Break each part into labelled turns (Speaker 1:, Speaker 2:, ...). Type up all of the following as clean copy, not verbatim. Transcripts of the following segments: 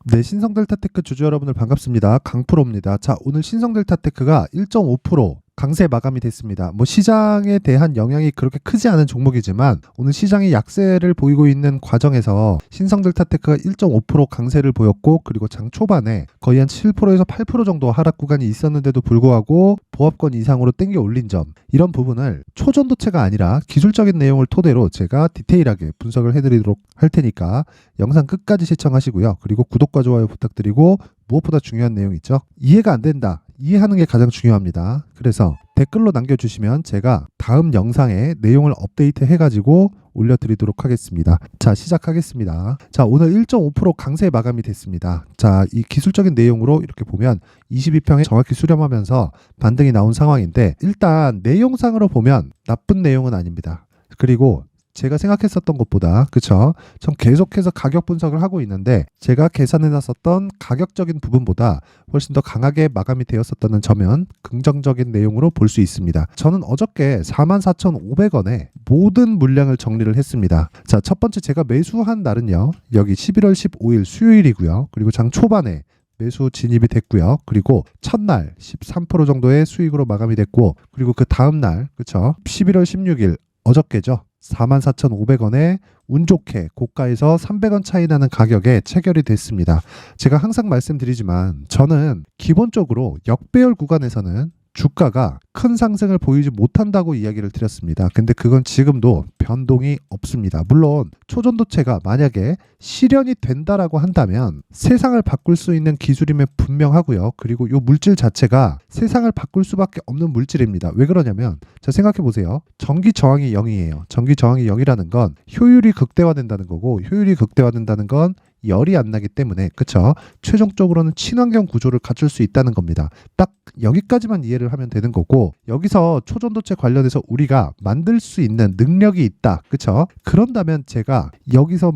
Speaker 1: 네, 신성델타테크 주주 여러분들 반갑습니다. 강프로입니다. 자, 오늘 신성델타테크가 1.5% 강세 마감이 됐습니다. 시장에 대한 영향이 그렇게 크지 않은 종목이지만 오늘 시장이 약세를 보이고 있는 과정에서 신성델타테크가 1.5% 강세를 보였고, 그리고 장 초반에 거의 한 7%에서 8% 정도 하락 구간이 있었는데도 불구하고 보합권 이상으로 땡겨 올린 점, 이런 부분을 초전도체가 아니라 기술적인 내용을 토대로 제가 디테일하게 분석을 해드리도록 할 테니까 영상 끝까지 시청하시고요. 그리고 구독과 좋아요 부탁드리고, 무엇보다 중요한 내용 있죠? 이해가 안 된다, 이해하는 게 가장 중요합니다. 그래서 댓글로 남겨주시면 제가 다음 영상에 내용을 업데이트 해가지고 올려드리도록 하겠습니다. 자, 시작하겠습니다. 자, 오늘 1.5% 강세 마감이 됐습니다. 자, 이 기술적인 내용으로 이렇게 보면 22평에 정확히 수렴하면서 반등이 나온 상황인데, 일단 내용상으로 보면 나쁜 내용은 아닙니다. 그리고 제가 생각했었던 것보다, 그쵸? 전 계속해서 가격 분석을 하고 있는데 제가 계산해놨었던 가격적인 부분보다 훨씬 더 강하게 마감이 되었었다는 점은 긍정적인 내용으로 볼 수 있습니다. 저는 어저께 44,500원에 모든 물량을 정리를 했습니다. 자, 첫 번째 제가 매수한 날은요, 여기 11월 15일 수요일이고요. 그리고 장 초반에 매수 진입이 됐고요. 그리고 첫날 13% 정도의 수익으로 마감이 됐고, 그리고 그 다음날, 그쵸? 11월 16일 어저께죠. 44,500원에 운 좋게 고가에서 300원 차이 나는 가격에 체결이 됐습니다. 제가 항상 말씀드리지만 저는 기본적으로 역배열 구간에서는 주가가 큰 상승을 보이지 못한다고 이야기를 드렸습니다. 근데 그건 지금도 변동이 없습니다. 물론 초전도체가 만약에 실현이 된다라고 한다면 세상을 바꿀 수 있는 기술임에 분명하고요. 그리고 이 물질 자체가 세상을 바꿀 수밖에 없는 물질입니다. 왜 그러냐면, 자, 생각해 보세요. 전기 저항이 0이에요. 전기 저항이 0이라는 건 효율이 극대화된다는 거고, 효율이 극대화된다는 건 열이 안 나기 때문에, 그쵸? 최종적으로는 친환경 구조를 갖출 수 있다는 겁니다. 딱 여기까지만 이해를 하면 되는 거고, 여기서 초전도체 관련해서 우리가 만들 수 있는 능력이 있다, 그쵸? 그런다면 제가 여기서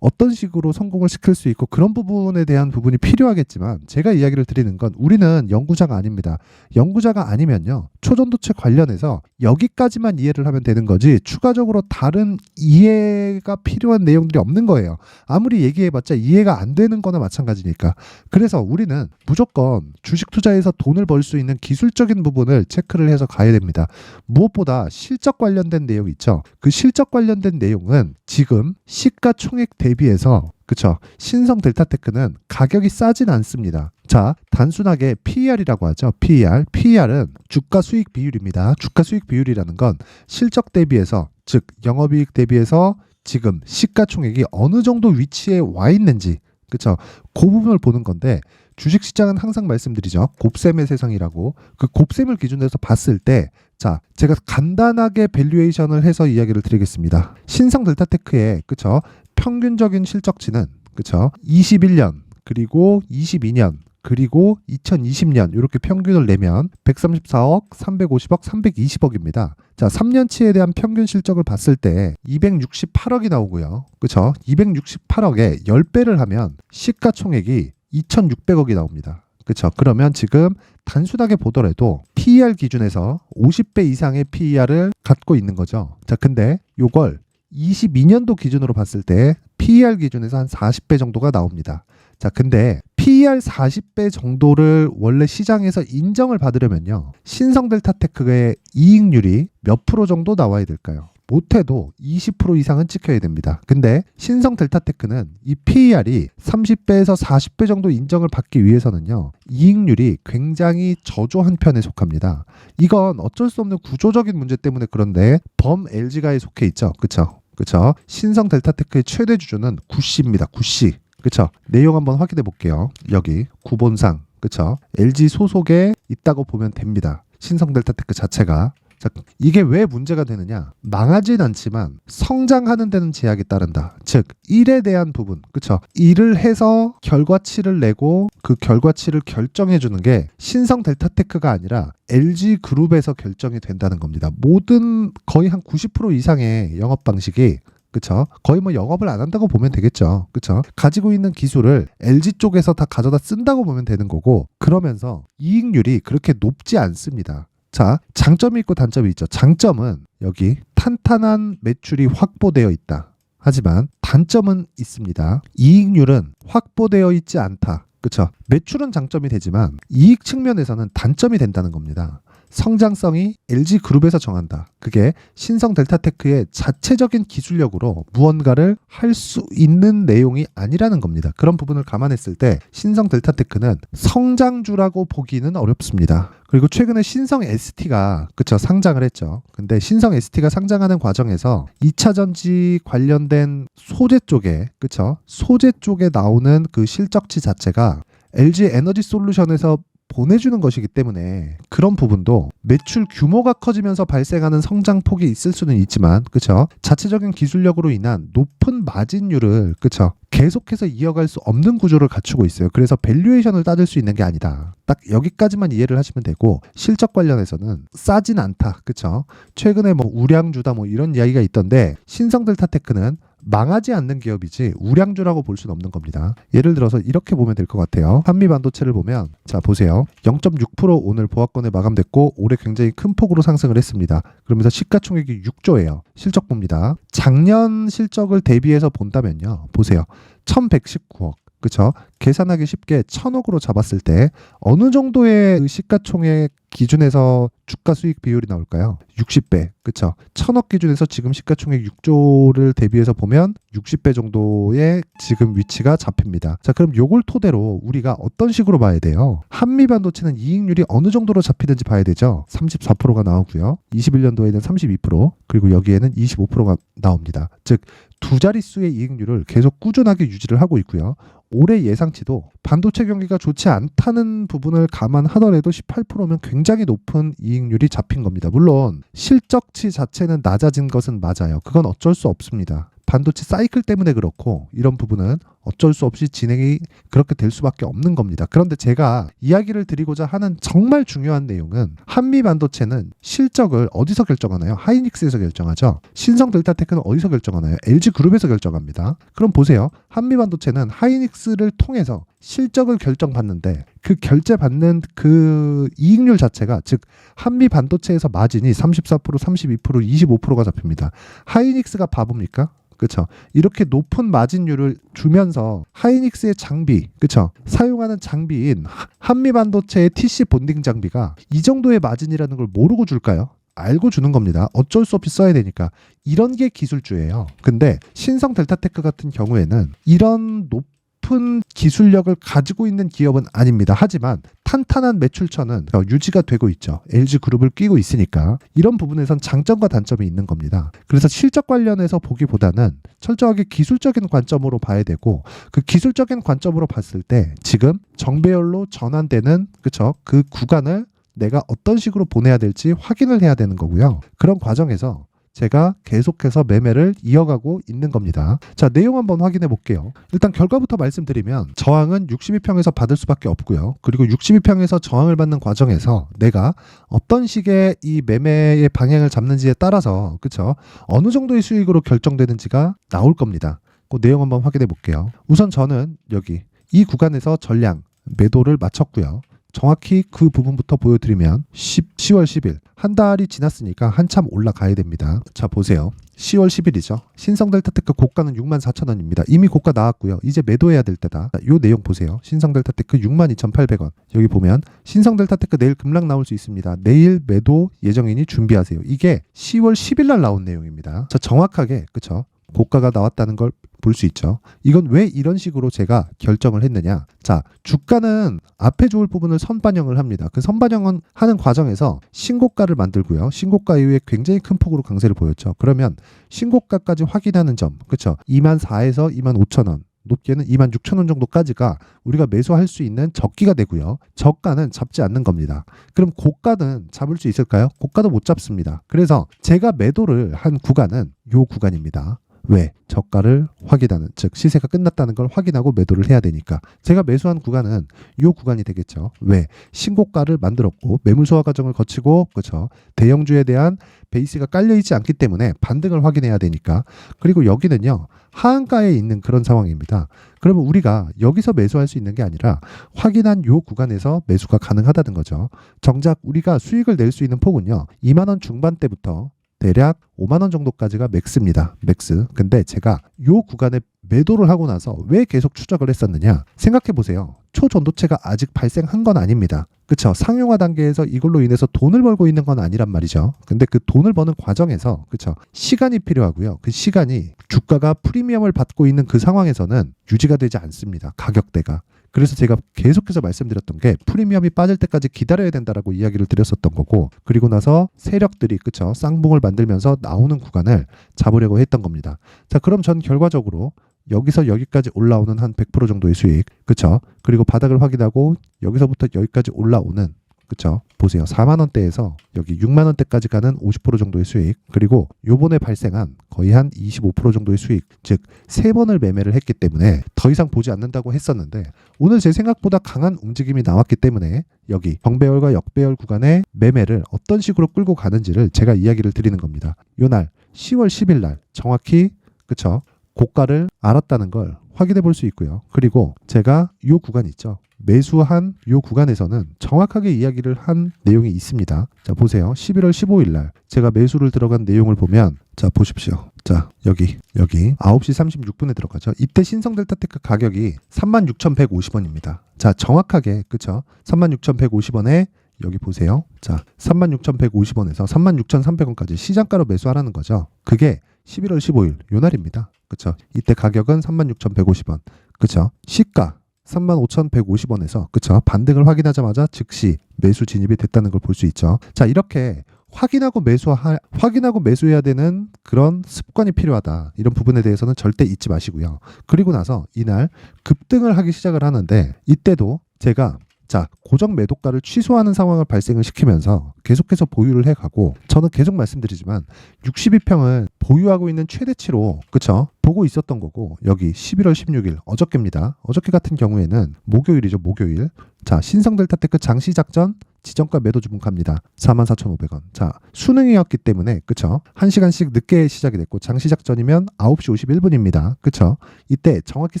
Speaker 1: 어떤 식으로 성공을 시킬 수 있고, 그런 부분에 대한 부분이 필요하겠지만, 제가 이야기를 드리는 건 우리는 연구자가 아닙니다. 연구자가 아니면요, 초전도체 관련해서 여기까지만 이해를 하면 되는 거지 추가적으로 다른 이해가 필요한 내용들이 없는 거예요. 아무리 얘기해봤자 이해가 안 되는 거나 마찬가지니까. 그래서 우리는 무조건 주식 투자에서 돈을 벌 수 있는 기술적인 부분을 체크를 해서 가야 됩니다. 무엇보다 실적 관련된 내용 있죠. 그 실적 관련된 내용은 지금 시가총액 대비해서, 그쵸? 신성델타테크는 가격이 싸진 않습니다. 자, 단순하게 PER이라고 하죠. PER. PER은 주가 수익 비율입니다. 주가 수익 비율이라는 건 실적 대비해서, 즉 영업이익 대비해서 지금 시가총액이 어느 정도 위치에 와 있는지, 그쵸? 그 부분을 보는 건데, 주식시장은 항상 말씀드리죠. 곱셈의 세상이라고. 그 곱셈을 기준으로 해서 봤을 때, 자, 제가 간단하게 밸류에이션을 해서 이야기를 드리겠습니다. 신성델타테크의, 그쵸? 평균적인 실적치는, 그쵸? 21년, 그리고 22년, 그리고 2020년 이렇게 평균을 내면 134억, 350억, 320억입니다. 자, 3년치에 대한 평균 실적을 봤을 때 268억이 나오고요. 그쵸? 268억에 10배를 하면 시가총액이 2,600억이 나옵니다. 그쵸? 그러면 지금 단순하게 보더라도 PER 기준에서 50배 이상의 PER을 갖고 있는 거죠. 자, 근데 요걸 22년도 기준으로 봤을 때 PER 기준에서 한 40배 정도가 나옵니다. 자, 근데 PER 40배 정도를 원래 시장에서 인정을 받으려면요, 신성델타테크의 이익률이 몇 프로 정도 나와야 될까요? 못해도 20% 이상은 찍혀야 됩니다. 근데 신성델타테크는 이 PER이 30배에서 40배 정도 인정을 받기 위해서는요, 이익률이 굉장히 저조한 편에 속합니다. 이건 어쩔 수 없는 구조적인 문제 때문에 그런데 범 LG가에 속해 있죠. 그쵸? 신성델타테크의 최대 주주는 구씨입니다. 구씨. 그쵸? 내용 한번 확인해 볼게요. 여기 구본상, 그쵸? LG 소속에 있다고 보면 됩니다. 신성델타테크 자체가. 자, 이게 왜 문제가 되느냐? 망하진 않지만 성장하는 데는 제약이 따른다. 즉, 일에 대한 부분, 그쵸? 일을 해서 결과치를 내고 그 결과치를 결정해 주는 게 신성델타테크가 아니라 LG그룹에서 결정이 된다는 겁니다. 모든 거의 한 90% 이상의 영업 방식이, 그쵸? 거의 영업을 안 한다고 보면 되겠죠. 그쵸? 가지고 있는 기술을 LG 쪽에서 다 가져다 쓴다고 보면 되는 거고, 그러면서 이익률이 그렇게 높지 않습니다. 자, 장점이 있고 단점이 있죠. 장점은 여기 탄탄한 매출이 확보되어 있다. 하지만 단점은 있습니다. 이익률은 확보되어 있지 않다. 그쵸? 매출은 장점이 되지만 이익 측면에서는 단점이 된다는 겁니다. 성장성이 LG그룹에서 정한다. 그게 신성 델타테크의 자체적인 기술력으로 무언가를 할 수 있는 내용이 아니라는 겁니다. 그런 부분을 감안했을 때 신성 델타테크는 성장주라고 보기는 어렵습니다. 그리고 최근에 신성 ST가 그쵸 상장을 했죠. 근데 신성 ST가 상장하는 과정에서 2차 전지 관련된 소재 쪽에 그쵸 소재 쪽에 나오는 그 실적치 자체가 LG 에너지 솔루션에서 보내주는 것이기 때문에 그런 부분도 매출 규모가 커지면서 발생하는 성장폭이 있을 수는 있지만 그쵸 자체적인 기술력으로 인한 높은 마진율을 그쵸 계속해서 이어갈 수 없는 구조를 갖추고 있어요. 그래서 밸류에이션을 따질 수 있는 게 아니다. 딱 여기까지만 이해를 하시면 되고 실적 관련해서는 싸진 않다. 그쵸 최근에 뭐 우량주다 뭐 이런 이야기가 있던데 신성델타테크는 망하지 않는 기업이지 우량주라고 볼 수는 없는 겁니다. 예를 들어서 이렇게 보면 될 것 같아요. 한미반도체를 보면 자 보세요. 0.6% 오늘 보합권에 마감됐고 올해 굉장히 큰 폭으로 상승을 했습니다. 그러면서 시가총액이 6조예요. 실적 봅니다. 작년 실적을 대비해서 본다면요. 보세요. 1119억. 그쵸? 계산하기 쉽게 1000억으로 잡았을 때 어느 정도의 그 시가총액 기준에서 주가 수익 비율이 나올까요? 60배. 그쵸? 1000억 기준에서 지금 시가총액 6조를 대비해서 보면 60배 정도의 지금 위치가 잡힙니다. 자, 그럼 요걸 토대로 우리가 어떤 식으로 봐야 돼요? 한미반도체는 이익률이 어느 정도로 잡히는지 봐야 되죠. 34%가 나오고요. 21년도에는 32%, 그리고 여기에는 25%가 나옵니다. 즉, 두 자릿수의 이익률을 계속 꾸준하게 유지를 하고 있고요. 올해 예상치도 반도체 경기가 좋지 않다는 부분을 감안하더라도 18%면 굉장히 높은 이익률이 잡힌 겁니다. 물론 실적치 자체는 낮아진 것은 맞아요. 그건 어쩔 수 없습니다. 반도체 사이클 때문에 그렇고 이런 부분은 어쩔 수 없이 진행이 그렇게 될 수밖에 없는 겁니다. 그런데 제가 이야기를 드리고자 하는 정말 중요한 내용은 한미 반도체는 실적을 어디서 결정하나요? 하이닉스에서 결정하죠. 신성 델타테크는 어디서 결정하나요? LG그룹에서 결정합니다. 그럼 보세요. 한미 반도체는 하이닉스를 통해서 실적을 결정받는데 그 결제받는 그 이익률 자체가 즉 한미 반도체에서 마진이 34%, 32%, 25%가 잡힙니다. 하이닉스가 바보입니까? 그쵸. 이렇게 높은 마진율을 주면서 하이닉스의 장비, 그쵸. 사용하는 장비인 한미반도체의 TC 본딩 장비가 이 정도의 마진이라는 걸 모르고 줄까요? 알고 주는 겁니다. 어쩔 수 없이 써야 되니까. 이런 게 기술주예요. 근데 신성 델타테크 같은 경우에는 이런 높은 기술력을 가지고 있는 기업은 아닙니다. 하지만 탄탄한 매출처는 유지가 되고 있죠. LG그룹을 끼고 있으니까 이런 부분에선 장점과 단점이 있는 겁니다. 그래서 실적 관련해서 보기보다는 철저하게 기술적인 관점으로 봐야 되고 그 기술적인 관점으로 봤을 때 지금 정배열로 전환되는 그쵸? 그 구간을 내가 어떤 식으로 보내야 될지 확인을 해야 되는 거고요. 그런 과정에서 제가 계속해서 매매를 이어가고 있는 겁니다. 자, 내용 한번 확인해 볼게요. 일단 결과부터 말씀드리면 저항은 62평에서 받을 수밖에 없고요. 그리고 62평에서 저항을 받는 과정에서 내가 어떤 식의 이 매매의 방향을 잡는지에 따라서 그쵸? 어느 정도의 수익으로 결정되는지가 나올 겁니다. 그 내용 한번 확인해 볼게요. 우선 저는 여기 이 구간에서 전량 매도를 마쳤고요. 정확히 그 부분부터 보여드리면 10월 10일 한 달이 지났으니까 한참 올라가야 됩니다. 자 보세요. 10월 10일이죠. 신성델타테크 고가는 64,000원입니다. 이미 고가 나왔고요. 이제 매도해야 될 때다. 이 내용 보세요. 신성델타테크 62,800원. 여기 보면 신성델타테크 내일 급락 나올 수 있습니다. 내일 매도 예정이니 준비하세요. 이게 10월 10일 날 나온 내용입니다. 자 정확하게 그쵸? 고가가 나왔다는 걸 볼 수 있죠. 이건 왜 이런 식으로 제가 결정을 했느냐. 자, 주가는 앞에 좋을 부분을 선반영을 합니다. 그 선반영은 하는 과정에서 신고가를 만들고요. 신고가 이후에 굉장히 큰 폭으로 강세를 보였죠. 그러면 신고가까지 확인하는 점, 그렇죠? 24,000에서 25,000원. 높게는 26,000원 정도까지가 우리가 매수할 수 있는 적기가 되고요. 저가는 잡지 않는 겁니다. 그럼 고가는 잡을 수 있을까요? 고가도 못 잡습니다. 그래서 제가 매도를 한 구간은 요 구간입니다. 왜? 저가를 확인하는, 즉 시세가 끝났다는 걸 확인하고 매도를 해야 되니까. 제가 매수한 구간은 이 구간이 되겠죠. 왜? 신고가를 만들었고 매물 소화 과정을 거치고 그렇죠. 대형주에 대한 베이스가 깔려있지 않기 때문에 반등을 확인해야 되니까. 그리고 여기는요. 하한가에 있는 그런 상황입니다. 그러면 우리가 여기서 매수할 수 있는 게 아니라 확인한 이 구간에서 매수가 가능하다는 거죠. 정작 우리가 수익을 낼 수 있는 폭은요. 2만 원 중반대부터 대략 5만 원 정도까지가 맥스입니다. 맥스. 근데 제가 요 구간에 매도를 하고 나서 왜 계속 추적을 했었느냐? 생각해 보세요. 초전도체가 아직 발생한 건 아닙니다. 그쵸? 상용화 단계에서 이걸로 인해서 돈을 벌고 있는 건 아니란 말이죠. 근데 그 돈을 버는 과정에서, 그쵸? 시간이 필요하고요. 그 시간이 주가가 프리미엄을 받고 있는 그 상황에서는 유지가 되지 않습니다. 가격대가. 그래서 제가 계속해서 말씀드렸던 게 프리미엄이 빠질 때까지 기다려야 된다라고 이야기를 드렸었던 거고, 그리고 나서 세력들이, 그쵸? 쌍봉을 만들면서 나오는 구간을 잡으려고 했던 겁니다. 자, 그럼 전 결과적으로 여기서 여기까지 올라오는 한 100% 정도의 수익, 그쵸? 그리고 바닥을 확인하고 여기서부터 여기까지 올라오는, 그쵸? 보세요. 4만 원대에서 여기 6만 원대까지 가는 50% 정도의 수익, 그리고 요번에 발생한 거의 한 25% 정도의 수익, 즉 3번을 매매를 했기 때문에 더 이상 보지 않는다고 했었는데, 오늘 제 생각보다 강한 움직임이 나왔기 때문에 여기 정배열과 역배열 구간의 매매를 어떤 식으로 끌고 가는지를 제가 이야기를 드리는 겁니다. 요날 10월 10일 날 정확히, 그쵸? 고가를 알았다는 걸 확인해 볼 수 있고요. 그리고 제가 이 구간 있죠. 매수한 이 구간에서는 정확하게 이야기를 한 내용이 있습니다. 자, 보세요. 11월 15일 날 제가 매수를 들어간 내용을 보면, 자, 보십시오. 자, 여기 9시 36분에 들어가죠. 이때 신성델타테크 가격이 36,150원입니다. 자, 정확하게, 그쵸? 36,150원에 여기 보세요. 자, 36,150원에서 36,300원까지 시장가로 매수하라는 거죠. 그게 11월 15일 요 날입니다. 그쵸? 이때 가격은 36,150원. 그쵸? 시가 35,150원에서, 그쵸? 반등을 확인하자마자 즉시 매수 진입이 됐다는 걸 볼 수 있죠. 자, 이렇게 확인하고 매수해야 되는 그런 습관이 필요하다. 이런 부분에 대해서는 절대 잊지 마시고요. 그리고 나서 이날 급등을 하기 시작을 하는데, 이때도 제가, 자, 고정 매도가를 취소하는 상황을 발생을 시키면서 계속해서 보유를 해가고, 저는 계속 말씀드리지만 62평을 보유하고 있는 최대치로, 그쵸? 보고 있었던 거고, 여기 11월 16일 어저께입니다. 어저께 같은 경우에는 목요일이죠. 목요일. 자, 신성델타테크 장시작전 지정가 매도 주문 갑니다. 44,500원. 자, 수능이었기 때문에, 그쵸? 1시간씩 늦게 시작이 됐고, 장시작전이면 9시 51분입니다. 그쵸? 이때 정확히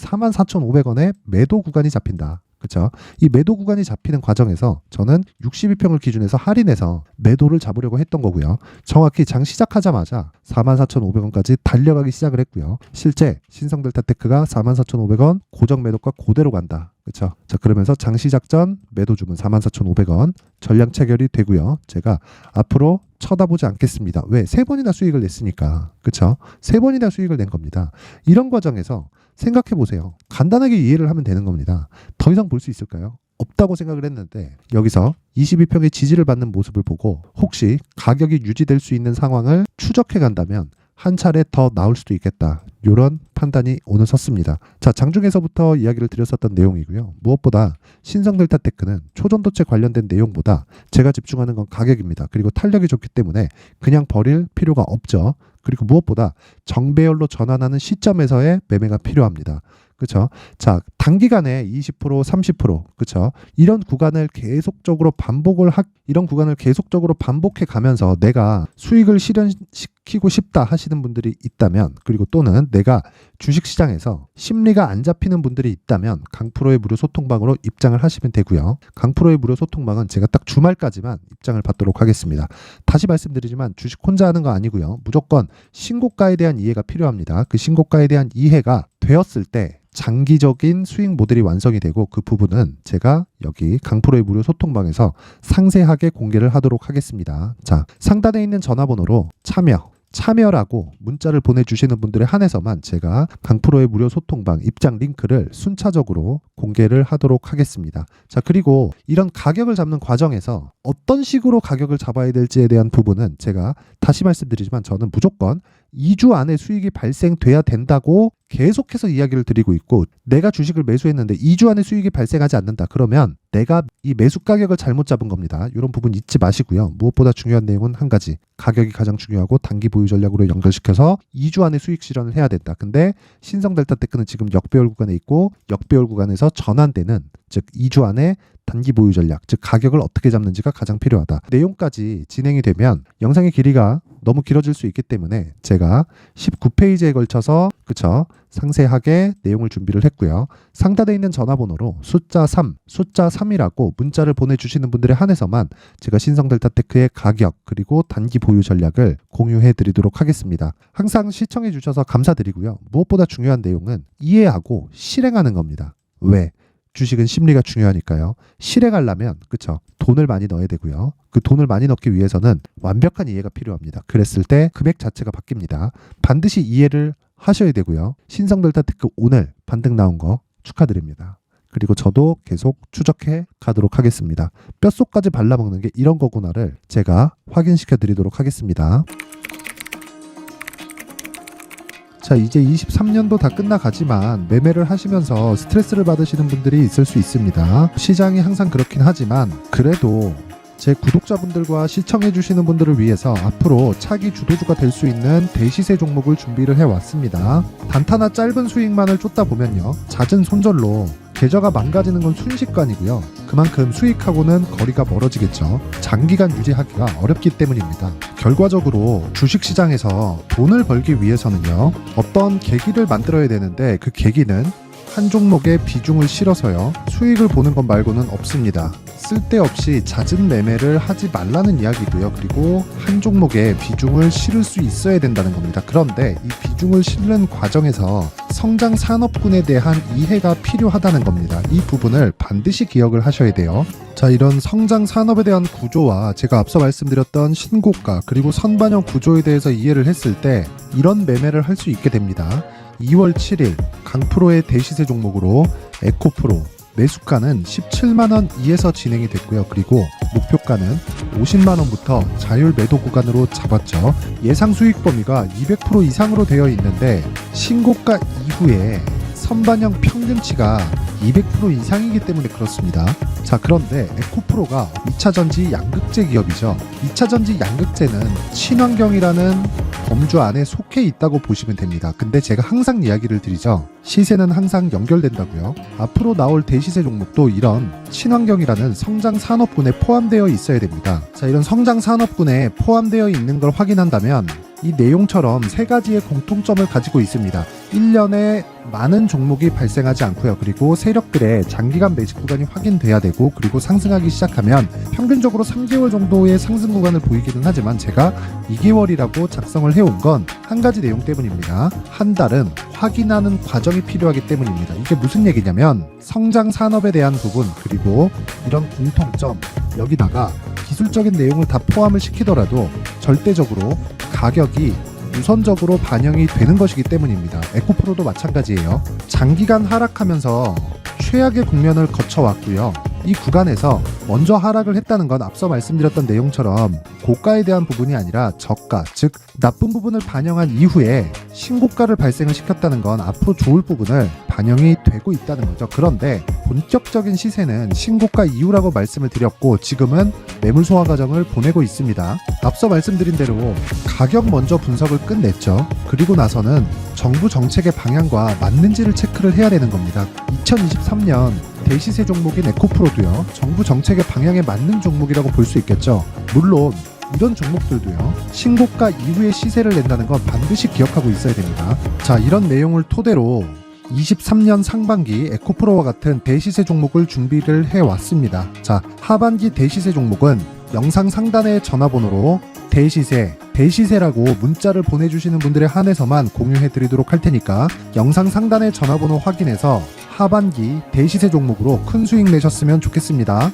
Speaker 1: 44,500원에 매도 구간이 잡힌다. 그쵸? 이 매도 구간이 잡히는 과정에서 저는 62평을 기준해서 할인해서 매도를 잡으려고 했던 거고요. 정확히 장 시작하자마자 44,500원까지 달려가기 시작을 했고요. 실제 신성델타테크가 44,500원 고정 매도가 그대로 간다. 그쵸? 자, 그러면서 장시작전 매도 주문 44,500원 전량 체결이 되고요. 제가 앞으로 쳐다보지 않겠습니다. 왜? 3번이나 수익을 냈으니까. 그쵸? 3번이나 수익을 낸 겁니다. 이런 과정에서 생각해 보세요. 간단하게 이해를 하면 되는 겁니다. 더 이상 볼 수 있을까요? 없다고 생각을 했는데, 여기서 22평의 지지를 받는 모습을 보고 혹시 가격이 유지될 수 있는 상황을 추적해 간다면 한 차례 더 나올 수도 있겠다. 이런 판단이 오늘 섰습니다. 자, 장중에서부터 이야기를 드렸었던 내용이고요. 무엇보다 신성델타테크는 초전도체 관련된 내용보다 제가 집중하는 건 가격입니다. 그리고 탄력이 좋기 때문에 그냥 버릴 필요가 없죠. 그리고 무엇보다 정배열로 전환하는 시점에서의 매매가 필요합니다. 그렇죠? 자, 단기간에 20%, 30%, 그렇죠? 이런 구간을 계속적으로 반복해 가면서 내가 수익을 실현시키고 싶다 하시는 분들이 있다면, 그리고 또는 내가 주식시장에서 심리가 안 잡히는 분들이 있다면 강프로의 무료 소통방으로 입장을 하시면 되고요. 강프로의 무료 소통방은 제가 딱 주말까지만 입장을 받도록 하겠습니다. 다시 말씀드리지만 주식 혼자 하는 거 아니고요. 무조건 신고가에 대한 이해가 필요합니다. 그 신고가에 대한 이해가 되었을 때 장기적인 수익 모델이 완성이 되고, 그 부분은 제가 여기 강프로의 무료 소통방에서 상세하게 공개를 하도록 하겠습니다. 자, 상단에 있는 전화번호로 참여라고 문자를 보내주시는 분들에 한해서만 제가 강프로의 무료 소통방 입장 링크를 순차적으로 공개를 하도록 하겠습니다. 자, 그리고 이런 가격을 잡는 과정에서 어떤 식으로 가격을 잡아야 될지에 대한 부분은 제가 다시 말씀드리지만 저는 무조건 2주 안에 수익이 발생돼야 된다고 계속해서 이야기를 드리고 있고, 내가 주식을 매수했는데 2주 안에 수익이 발생하지 않는다. 그러면 내가 이 매수 가격을 잘못 잡은 겁니다. 이런 부분 잊지 마시고요. 무엇보다 중요한 내용은 한 가지. 가격이 가장 중요하고 단기 보유 전략으로 연결시켜서 2주 안에 수익 실현을 해야 된다. 근데 신성델타테크는 지금 역배열 구간에 있고, 역배열 구간에서 전환되는, 즉 2주 안에 단기 보유 전략, 즉 가격을 어떻게 잡는지가 가장 필요하다. 내용까지 진행이 되면 영상의 길이가 너무 길어질 수 있기 때문에 제가 19페이지에 걸쳐서, 그쵸? 상세하게 내용을 준비를 했고요. 상단에 있는 전화번호로 숫자 3이라고 문자를 보내주시는 분들에 한해서만 제가 신성델타테크의 가격 그리고 단기 보유 전략을 공유해 드리도록 하겠습니다. 항상 시청해 주셔서 감사드리고요. 무엇보다 중요한 내용은 이해하고 실행하는 겁니다. 왜? 주식은 심리가 중요하니까요. 실행하려면 그쵸? 돈을 많이 넣어야 되고요. 그 돈을 많이 넣기 위해서는 완벽한 이해가 필요합니다. 그랬을 때 금액 자체가 바뀝니다. 반드시 이해를 하셔야 되고요. 신성델타테크 오늘 반등 나온 거 축하드립니다. 그리고 저도 계속 추적해 가도록 하겠습니다. 뼛속까지 발라먹는 게 이런 거구나를 제가 확인시켜 드리도록 하겠습니다. 자, 이제 23년도 다 끝나가지만 매매를 하시면서 스트레스를 받으시는 분들이 있을 수 있습니다. 시장이 항상 그렇긴 하지만 그래도 제 구독자분들과 시청해주시는 분들을 위해서 앞으로 차기 주도주가 될 수 있는 대시세 종목을 준비를 해왔습니다. 단타나 짧은 수익만을 쫓다 보면요, 잦은 손절로 계좌가 망가지는 건 순식간이고요. 그만큼 수익하고는 거리가 멀어지겠죠. 장기간 유지하기가 어렵기 때문입니다. 결과적으로 주식시장에서 돈을 벌기 위해서는요, 어떤 계기를 만들어야 되는데 그 계기는 한 종목에 비중을 실어서요, 수익을 보는 것 말고는 없습니다. 쓸데없이 잦은 매매를 하지 말라는 이야기고요. 그리고 한 종목에 비중을 실을 수 있어야 된다는 겁니다. 그런데 이 비중을 실는 과정에서 성장 산업군에 대한 이해가 필요하다는 겁니다. 이 부분을 반드시 기억을 하셔야 돼요. 자, 이런 성장 산업에 대한 구조와 제가 앞서 말씀드렸던 신고가 그리고 선반영 구조에 대해서 이해를 했을 때 이런 매매를 할 수 있게 됩니다. 2월 7일 강프로의 대시세 종목으로 에코프로 매수가는 17만원 이에서 진행이 됐고요. 그리고 목표가는 50만원부터 자율 매도 구간으로 잡았죠. 예상 수익 범위가 200% 이상으로 되어 있는데 신고가 이후에 선반영 평균치가 200% 이상이기 때문에 그렇습니다. 자, 그런데 에코프로가 2차전지 양극재 기업이죠. 2차전지 양극재는 친환경이라는 범주 안에 속해 있다고 보시면 됩니다. 근데 제가 항상 이야기를 드리죠. 시세는 항상 연결된다고요. 앞으로 나올 대시세 종목도 이런 친환경이라는 성장 산업군에 포함되어 있어야 됩니다. 자, 이런 성장 산업군에 포함되어 있는 걸 확인한다면 이 내용처럼 세 가지의 공통점을 가지고 있습니다. 1년에 많은 종목이 발생하지 않고요. 그리고 세력들의 장기간 매집 구간이 확인돼야 되고, 그리고 상승하기 시작하면 평균적으로 3개월 정도의 상승 구간을 보이기는 하지만 제가 2개월이라고 작성을 해온 건 한 가지 내용 때문입니다. 한 달은 확인하는 과정이 필요하기 때문입니다. 이게 무슨 얘기냐면 성장 산업에 대한 부분 그리고 이런 공통점, 여기다가 기술적인 내용을 다 포함을 시키더라도 절대적으로 가격이 우선적으로 반영이 되는 것이기 때문입니다. 에코프로도 마찬가지예요. 장기간 하락하면서 최악의 국면을 거쳐왔고요. 이 구간에서 먼저 하락을 했다는 건 앞서 말씀드렸던 내용처럼 고가에 대한 부분이 아니라 저가, 즉 나쁜 부분을 반영한 이후에 신고가를 발생을 시켰다는 건 앞으로 좋을 부분을 반영이 되고 있다는 거죠. 그런데 본격적인 시세는 신고가 이후라고 말씀을 드렸고 지금은 매물 소화 과정을 보내고 있습니다. 앞서 말씀드린 대로 가격 먼저 분석을 끝냈죠. 그리고 나서는 정부 정책의 방향과 맞는지를 체크를 해야 되는 겁니다. 2023년 대시세 종목인 에코프로도요, 정부 정책의 방향에 맞는 종목이라고 볼 수 있겠죠. 물론 이런 종목들도요, 신고가 이후에 시세를 낸다는 건 반드시 기억하고 있어야 됩니다. 자, 이런 내용을 토대로 23년 상반기 에코프로와 같은 대시세 종목을 준비를 해왔습니다. 자, 하반기 대시세 종목은 영상 상단의 전화번호로 대시세라고 문자를 보내주시는 분들에 한해서만 공유해드리도록 할 테니까 영상 상단의 전화번호 확인해서 하반기 대시세 종목으로 큰 수익 내셨으면 좋겠습니다.